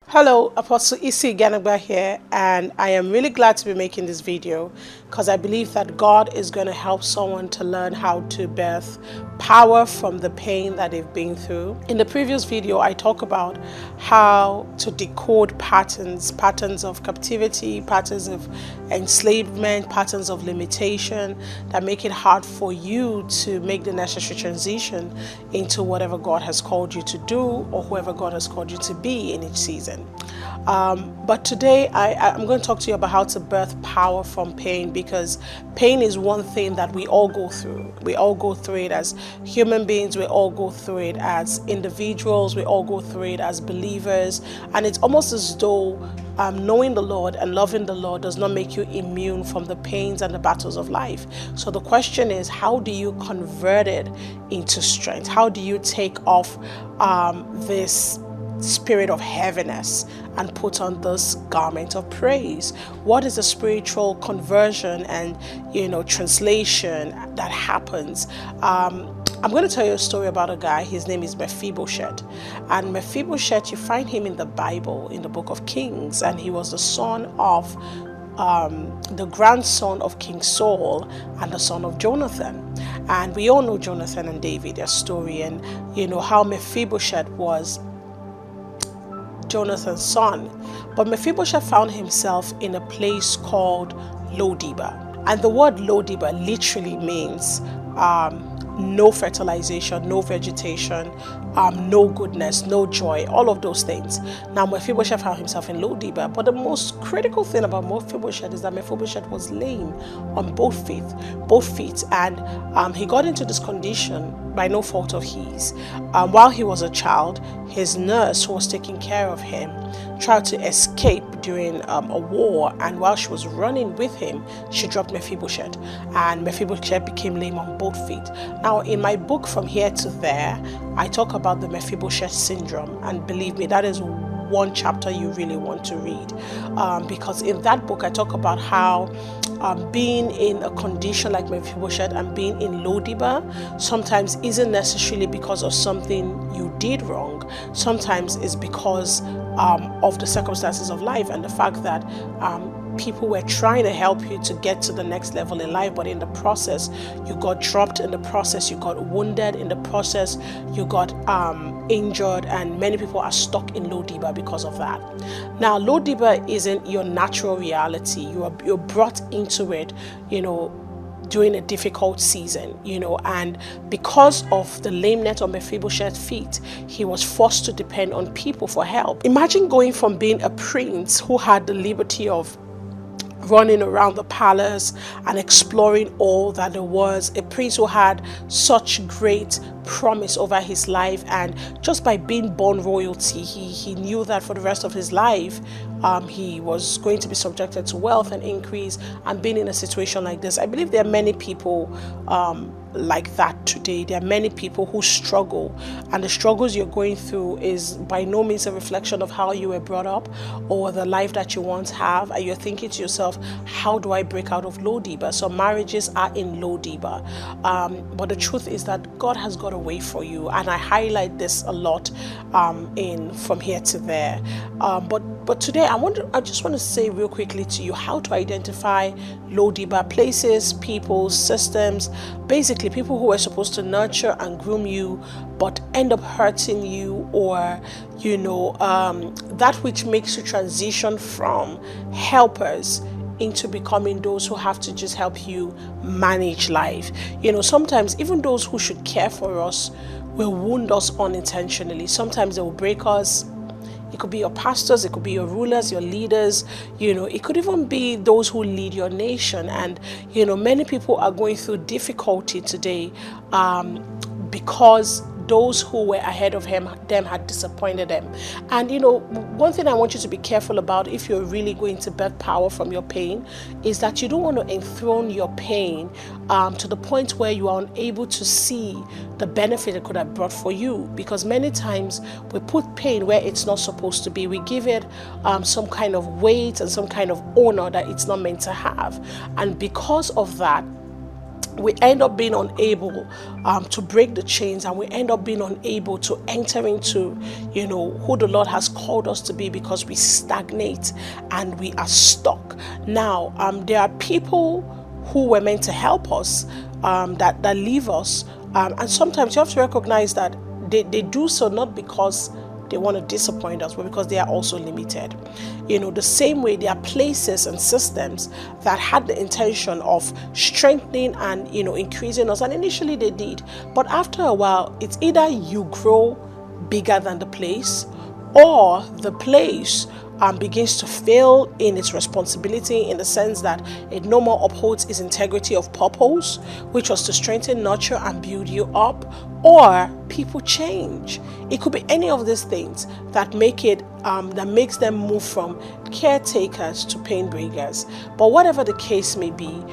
Hello, Apostle Isi Igenegba here, and I am really glad to be making this video because I believe that God is going to help someone to learn how to birth power from the pain that they've been through. In the previous video, I talk about how to decode patterns of captivity, patterns of enslavement, patterns of limitation that make it hard for you to make the necessary transition into whatever God has called you to do or whoever God has called you to be in each season. But today I'm going to talk to you about how to birth power from pain, because pain is one thing that we all go through. We all go through it as human beings. We all go through it as individuals. We all go through it as believers. And it's almost as though knowing the Lord and loving the Lord does not make you immune from the pains and the battles of life. So the question is, how do you convert it into strength? How do you take off this spirit of heaviness and put on this garment of praise? What is the spiritual conversion and translation that happens? I'm going to tell you a story about a guy. His name is Mephibosheth, and Mephibosheth, you find him in the Bible in the book of Kings, and he was the son of the grandson of King Saul and the son of Jonathan. And we all know Jonathan and David, their story, and how Mephibosheth was Jonathan's son. But Mephibosheth found himself in a place called Lo-debar. And the word Lo-debar literally means no fertilization, no vegetation, no goodness, no joy, all of those things. Now Mephibosheth found himself in Lo-debar, but the most critical thing about Mephibosheth is that Mephibosheth was lame on both feet, and he got into this condition by no fault of his. While he was a child, his nurse, who was taking care of him, tried to escape during a war, and while she was running with him, she dropped Mephibosheth, and Mephibosheth became lame on both feet. Now, in my book From Here to There, I talk about the Mephibosheth syndrome, and believe me, that is one chapter you really want to read, because in that book I talk about how being in a condition like Mephibosheth and being in Lo-debar sometimes isn't necessarily because of something you did wrong. Sometimes it's because of the circumstances of life and the fact that people were trying to help you to get to the next level in life, but in the process you got dropped, in the process you got wounded, in the process you got injured, and many people are stuck in Lo-debar because of that. Now, Lo-debar isn't your natural reality. You're brought into it during a difficult season, and because of the lameness of Mephibosheth's feet, he was forced to depend on people for help. Imagine going from being a prince who had the liberty of running around the palace and exploring all that there was, a prince who had such great promise over his life, and just by being born royalty, he knew that for the rest of his life he was going to be subjected to wealth and increase. And being in a situation like this, I believe there are many people like that today. There are many people who struggle, and the struggles you're going through is by no means a reflection of how you were brought up or the life that you once have, and you're thinking to yourself, how do I break out of Lo-debar? So marriages are in Lo-debar, but the truth is that God has got a way for you, and I highlight this a lot in From Here to There. But today I just want to say real quickly to you how to identify Lo-debar places, people, systems, basically people who are supposed to nurture and groom you but end up hurting you, or that which makes you transition from helpers into becoming those who have to just help you manage life. Sometimes even those who should care for us will wound us unintentionally. Sometimes they will break us. It could be your pastors, it could be your rulers, your leaders, it could even be those who lead your nation. And, many people are going through difficulty today because those who were ahead of them had disappointed them. And one thing I want you to be careful about if you're really going to birth power from your pain is that you don't want to enthrone your pain to the point where you are unable to see the benefit it could have brought for you. Because many times we put pain where it's not supposed to be. We give it some kind of weight and some kind of honor that it's not meant to have. And because of that, we end up being unable to break the chains, and we end up being unable to enter into, who the Lord has called us to be, because we stagnate and we are stuck. Now, there are people who were meant to help us that leave us, and sometimes you have to recognize that they do so not because they want to disappoint us, but because they are also limited. The same way there are places and systems that had the intention of strengthening and, increasing us. And initially they did. But after a while, it's either you grow bigger than the place, or the place begins to fail in its responsibility, in the sense that it no more upholds its integrity of purpose, which was to strengthen, nurture, and build you up, or people change. It could be any of these things that make it that makes them move from caretakers to pain breakers. But whatever the case may be,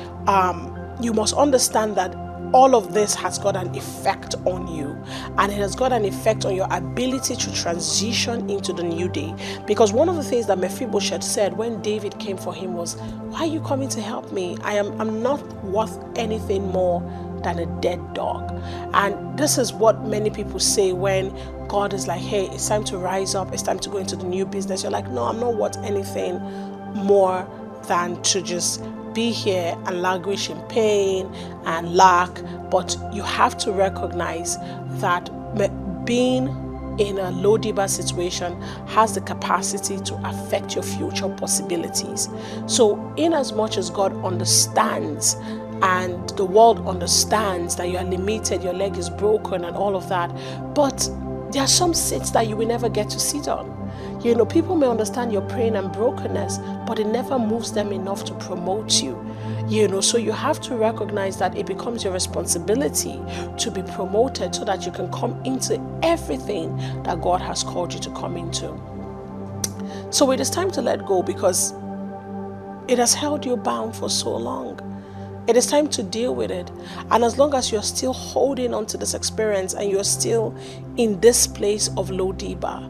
you must understand that all of this has got an effect on you, and it has got an effect on your ability to transition into the new day. Because one of the things that Mephibosheth said when David came for him was, "Why are you coming to help me? I'm not worth anything more than a dead dog." And this is what many people say when God is like, "Hey, it's time to rise up, it's time to go into the new business." You're like, "No, I'm not worth anything more than to just be here and languish in pain and lack." But you have to recognize that being in a Lo-Debar situation has the capacity to affect your future possibilities. So in as much as God understands and the world understands that you are limited, your leg is broken and all of that, but there are some seats that you will never get to sit on. People may understand your pain and brokenness, but it never moves them enough to promote you. So you have to recognize that it becomes your responsibility to be promoted so that you can come into everything that God has called you to come into. So it is time to let go, because it has held you bound for so long. It is time to deal with it. And as long as you're still holding on to this experience and you're still in this place of Lo-Debar,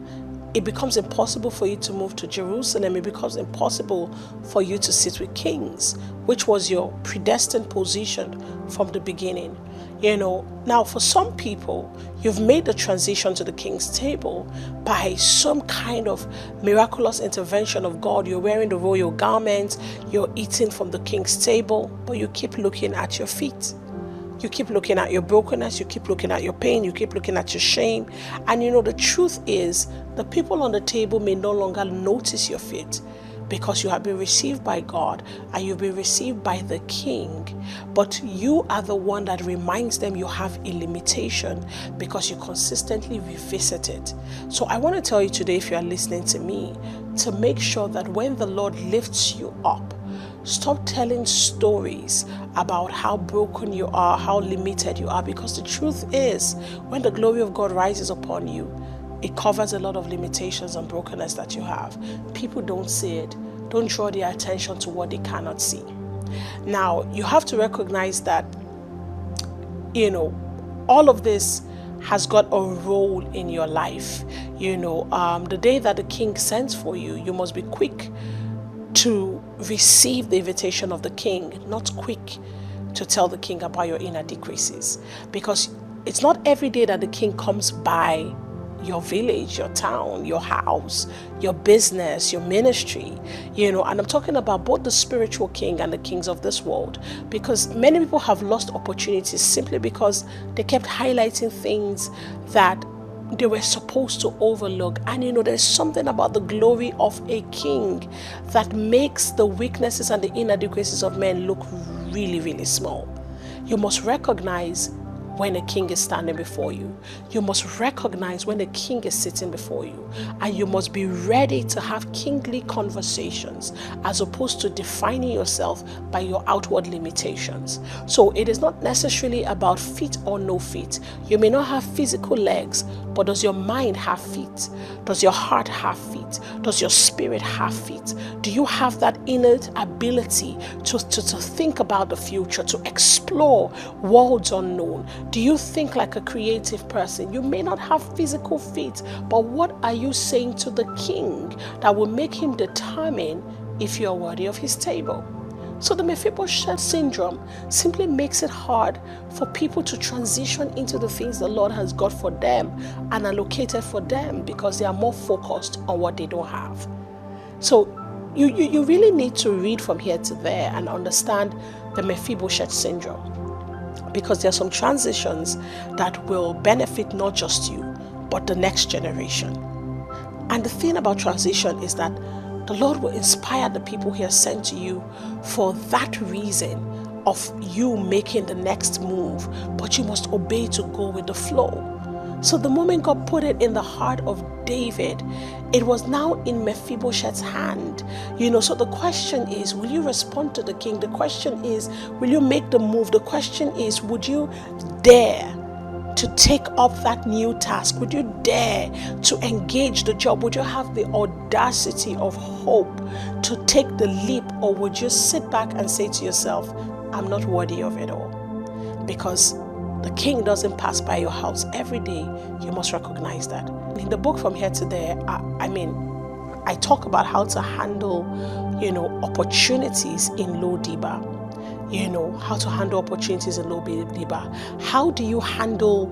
it becomes impossible for you to move to Jerusalem. It becomes impossible for you to sit with kings, which was your predestined position from the beginning. Now for some people, you've made the transition to the king's table by some kind of miraculous intervention of God. You're wearing the royal garment, you're eating from the king's table, but you keep looking at your feet. You keep looking at your brokenness, you keep looking at your pain, you keep looking at your shame. And the truth is, the people on the table may no longer notice your feet, because you have been received by God and you've been received by the King. But you are the one that reminds them you have a limitation, because you consistently revisit it. So I want to tell you today, if you are listening to me, to make sure that when the Lord lifts you up, stop telling stories about how broken you are, how limited you are, because the truth is, when the glory of God rises upon you, it covers a lot of limitations and brokenness that you have. People don't see it. Don't draw their attention to what they cannot see. Now, you have to recognize that, all of this has got a role in your life. The day that the king sends for you, you must be quick to receive the invitation of the king, not quick to tell the king about your inadequacies. Because it's not every day that the king comes by your village, your town, your house, your business, your ministry, and I'm talking about both the spiritual king and the kings of this world, because many people have lost opportunities simply because they kept highlighting things that they were supposed to overlook. And there's something about the glory of a king that makes the weaknesses and the inadequacies of men look really, really small. You must recognize when a king is standing before you. You must recognize when a king is sitting before you. And you must be ready to have kingly conversations, as opposed to defining yourself by your outward limitations. So it is not necessarily about feet or no feet. You may not have physical legs, but does your mind have feet? Does your heart have feet? Does your spirit have feet? Do you have that innate ability to think about the future, to explore worlds unknown? Do you think like a creative person? You may not have physical feet, but what are you saying to the king that will make him determine if you are worthy of his table? So the Mephibosheth syndrome simply makes it hard for people to transition into the things the Lord has got for them and allocated for them, because they are more focused on what they don't have. So you really need to read from here to there and understand the Mephibosheth syndrome, because there are some transitions that will benefit not just you, but the next generation. And the thing about transition is that the Lord will inspire the people He has sent to you for that reason of you making the next move, but you must obey to go with the flow. So the moment God put it in the heart of David, it was now in Mephibosheth's hand. So the question is, will you respond to the king? The question is, will you make the move? The question is, would you dare to take up that new task? Would you dare to engage the job? Would you have the audacity of hope to take the leap? Or would you sit back and say to yourself, I'm not worthy of it all? Because the king doesn't pass by your house every day. You must recognize that. In the book From Here to There, I talk about how to handle, opportunities in low diba. How to handle opportunities in low diba. How do you handle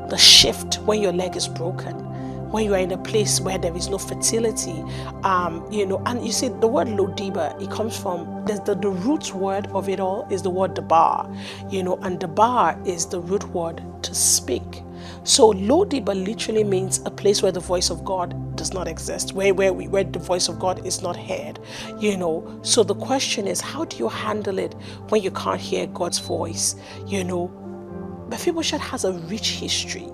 the shift when your leg is broken? When you are in a place where there is no fertility, and you see the word Lodiba, it comes from the root word of it all is the word debar, and debar is the root word to speak. So Lodiba literally means a place where the voice of God does not exist, where the voice of God is not heard. So the question is, how do you handle it when you can't hear God's voice? Mephibosheth has a rich history.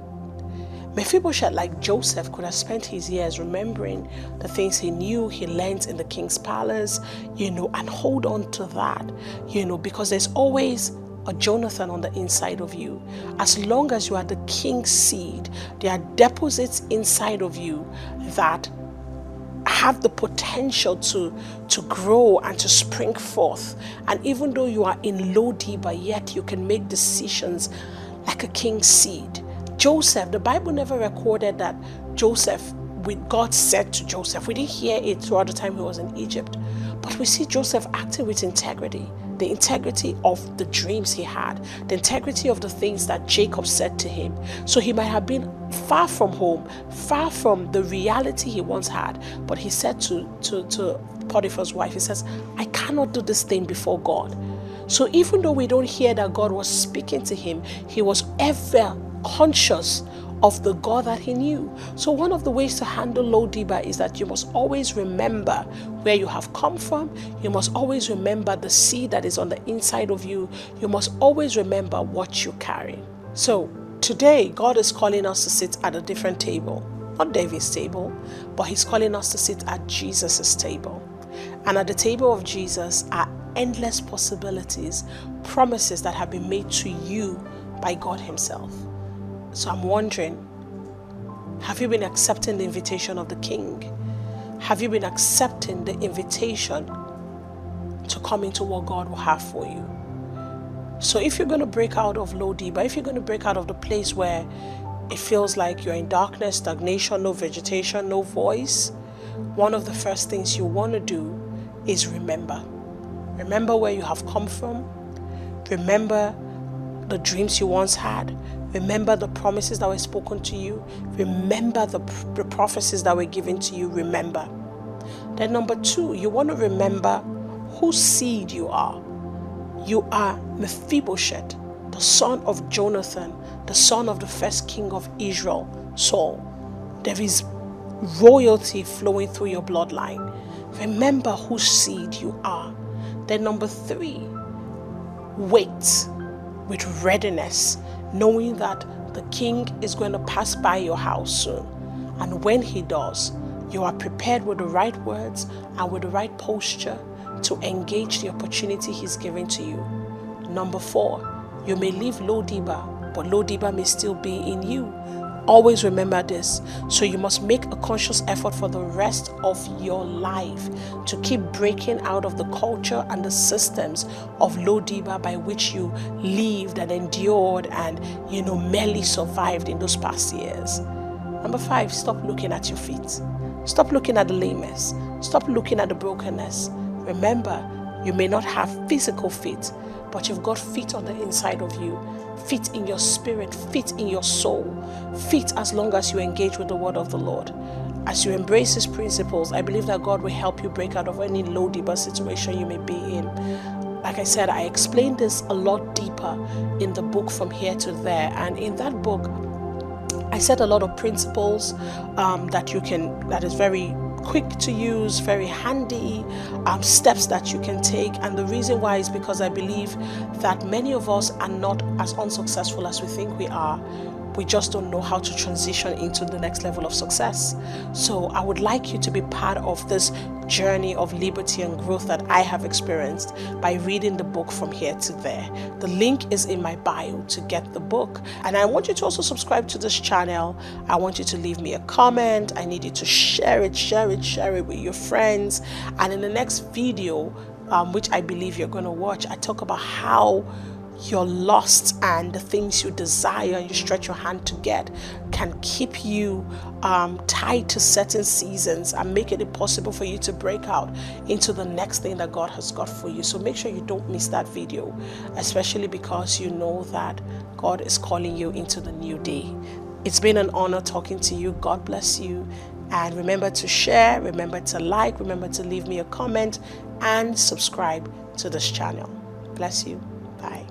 Mephibosheth, like Joseph, could have spent his years remembering the things he knew, he learned in the king's palace, and hold on to that, because there's always a Jonathan on the inside of you. As long as you are the king's seed, there are deposits inside of you that have the potential to grow and to spring forth. And even though you are in low diba, yet you can make decisions like a king's seed. Joseph, the Bible never recorded that God said to Joseph. We didn't hear it throughout the time he was in Egypt. But we see Joseph acting with integrity. The integrity of the dreams he had. The integrity of the things that Jacob said to him. So he might have been far from home, far from the reality he once had. But he said to Potiphar's wife, he says, I cannot do this thing before God. So even though we don't hear that God was speaking to him, he was ever conscious of the God that he knew. So one of the ways to handle low diba is that you must always remember where you have come from. You must always remember the seed that is on the inside of you. You must always remember what you carry. So today, God is calling us to sit at a different table. Not David's table, but he's calling us to sit at Jesus' table. And at the table of Jesus are endless possibilities, promises that have been made to you by God himself. So I'm wondering, have you been accepting the invitation of the King? Have you been accepting the invitation to come into what God will have for you? So if you're going to break out of low diba, if you're going to break out of the place where it feels like you're in darkness, stagnation, no vegetation, no voice, one of the first things you want to do is remember. Remember where you have come from. Remember the dreams you once had. Remember the promises that were spoken to you. Remember the prophecies that were given to you. Remember. Then number 2, you want to remember whose seed you are. You are Mephibosheth, the son of Jonathan, the son of the first king of Israel, Saul. There is royalty flowing through your bloodline. Remember whose seed you are. Then number 3, wait with readiness, knowing that the king is going to pass by your house soon. And when he does, you are prepared with the right words and with the right posture to engage the opportunity he's giving to you. Number 4, you may leave low diba, but low diba may still be in you. Always remember this. So you must make a conscious effort for the rest of your life to keep breaking out of the culture and the systems of low diba by which you lived and endured and merely survived in those past years. Number 5, stop looking at your feet. Stop looking at the lameness. Stop looking at the brokenness. Remember, You may not have physical feet, but you've got feet on the inside of you, feet in your spirit, feet in your soul, feet as long as you engage with the word of the Lord. As you embrace His principles, I believe that God will help you break out of any Lo-debar situation you may be in. Like I said, I explained this a lot deeper in the book From Here to There, and in that book I set a lot of principles that is very quick to use, very handy, steps that you can take. And the reason why is because I believe that many of us are not as unsuccessful as we think we are. We just don't know how to transition into the next level of success. So I would like you to be part of this journey of liberty and growth that I have experienced by reading the book From Here to There. The link is in my bio to get the book. And I want you to also subscribe to this channel. I want you to leave me a comment. I need you to share it with your friends. And in the next video, which I believe you're going to watch, I talk about how your lust and the things you desire and you stretch your hand to get can keep you tied to certain seasons and make it impossible for you to break out into the next thing that God has got for you. So make sure you don't miss that video, especially because you know that God is calling you into the new day. It's been an honor talking to you. God bless you. And remember to share, remember to like, remember to leave me a comment and subscribe to this channel. Bless you. Bye.